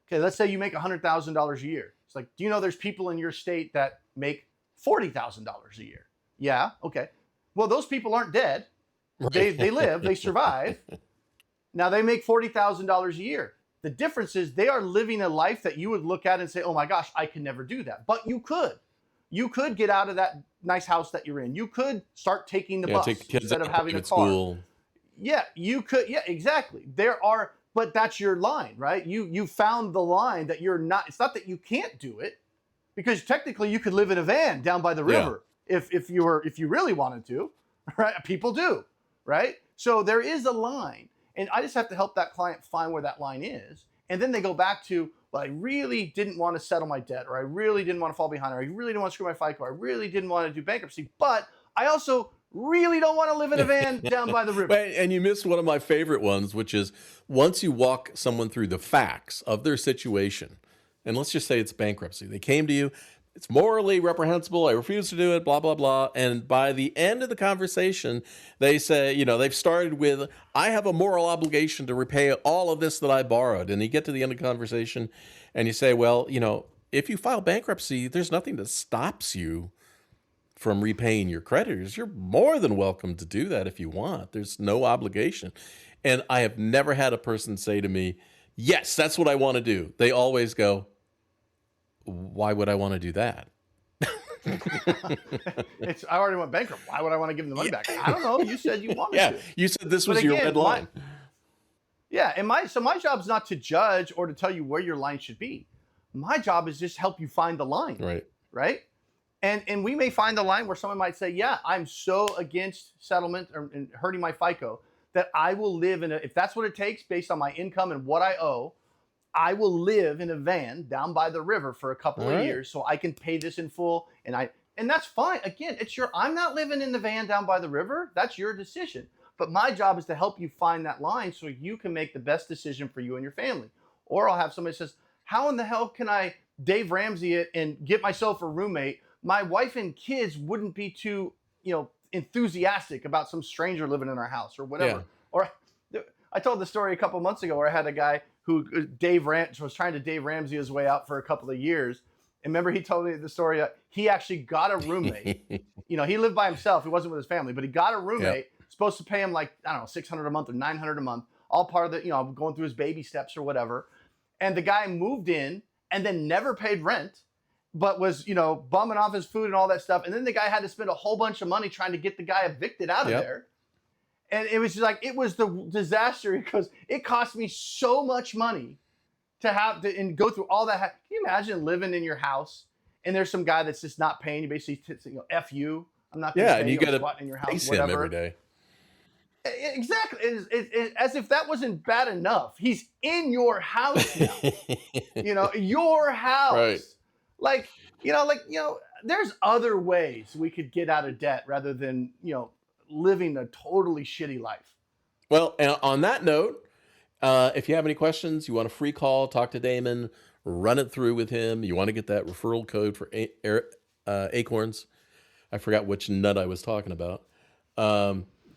okay, let's say you make $100,000 a year. It's like, do you know there's people in your state that make $40,000 a year? Yeah. Okay. Well, those people aren't dead. Right. They live, they survive. Now they make $40,000 a year. The difference is they are living a life that you would look at and say, oh my gosh, I can never do that. But you could. You could get out of that nice house that you're in. You could start taking the bus take the kids instead of out having a at car. school. Yeah, you could. Yeah, exactly. But that's your line, right? You found the line that you're not. It's not that you can't do it, because technically you could live in a van down by the river if you really wanted to, right? People do, right? So there is a line, and I just have to help that client find where that line is, and then they go back to, well, I really didn't want to settle my debt, or I really didn't want to fall behind, or I really didn't want to screw my FICO, I really didn't want to do bankruptcy, but I also really don't want to live in a van down by the river. And you missed one of my favorite ones, which is once you walk someone through the facts of their situation, and let's just say it's bankruptcy. They came to you, it's morally reprehensible, I refuse to do it, blah, blah, blah. And by the end of the conversation, they say, they've started with, I have a moral obligation to repay all of this that I borrowed. And you get to the end of the conversation and you say, well, if you file bankruptcy, there's nothing that stops you from repaying your creditors. You're more than welcome to do that if you want. There's no obligation. And I have never had a person say to me, yes, that's what I want to do. They always go, why would I want to do that? I already went bankrupt. Why would I want to give them the money back? I don't know. You said you wanted to. You said this was your red line. And my job is not to judge or to tell you where your line should be. My job is just help you find the line. Right. And we may find the line where someone might say, yeah, I'm so against settlement and hurting my FICO that I will live if that's what it takes based on my income and what I owe, I will live in a van down by the river for a couple of years so I can pay this in full. And that's fine. Again, I'm not living in the van down by the river. That's your decision. But my job is to help you find that line so you can make the best decision for you and your family. Or I'll have somebody says, how in the hell can I Dave Ramsey it and get myself a roommate? My wife and kids wouldn't be too, enthusiastic about some stranger living in our house or whatever. Or I told the story a couple months ago where I had a guy who was trying to Dave Ramsey his way out for a couple of years. And remember, he told me the story. He actually got a roommate. He lived by himself. He wasn't with his family, but he got a roommate, supposed to pay him like, I don't know, $600 a month or $900 a month, all part of the, going through his baby steps or whatever. And the guy moved in and then never paid rent, but was, bumming off his food and all that stuff. And then the guy had to spend a whole bunch of money trying to get the guy evicted out of there. And it was just like, it was the disaster because it cost me so much money to have to and go through all that. Can you imagine living in your house and there's some guy that's just not paying you, basically, F you. I'm not going to pay and you got to in your house, face whatever. him every day. Exactly. It's as if that wasn't bad enough. He's in your house now. Your house. Right. There's other ways we could get out of debt rather than, living a totally shitty life. Well, and on that note, if you have any questions, you want a free call, talk to Damon, run it through with him. You want to get that referral code for Acorns. I forgot which nut I was talking about.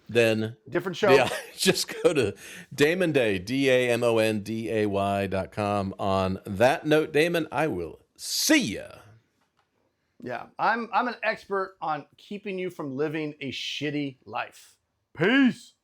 Then different show. Yeah, just go to Damonday, DAMONDAY.com. On that note, Damon, I will see ya. Yeah, I'm an expert on keeping you from living a shitty life. Peace.